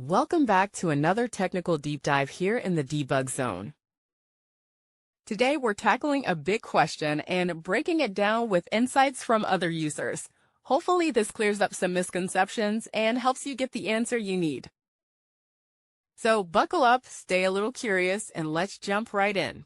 Welcome back to another technical deep dive here in the debug zone. Today we're tackling a big question and breaking it down with insights from other users. Hopefully this clears up some misconceptions and helps you get the answer you need. So buckle up, stay a little curious, and let's jump right in.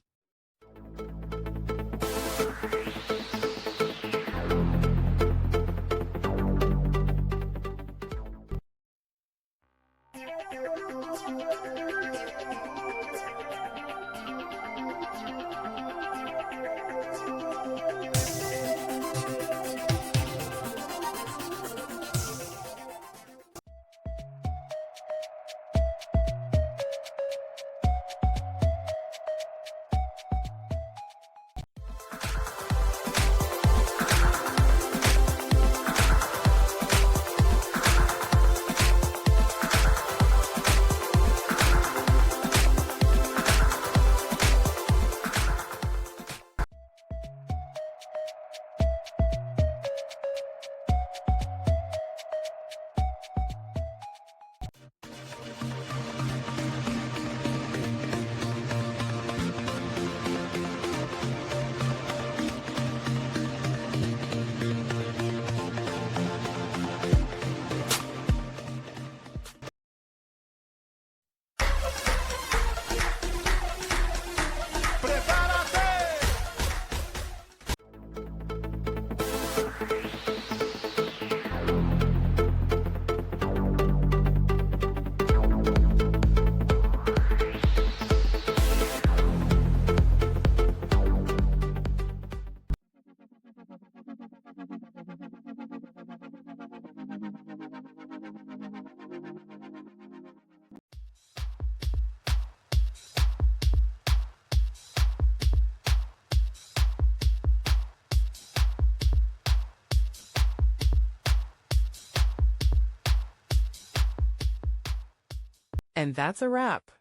And that's a wrap.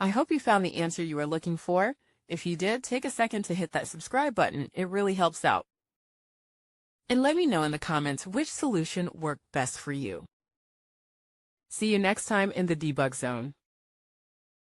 I hope you found the answer you were looking for. If you did, take a second to hit that subscribe button. It really helps out. And let me know in the comments which solution worked best for you. See you next time in the debug zone.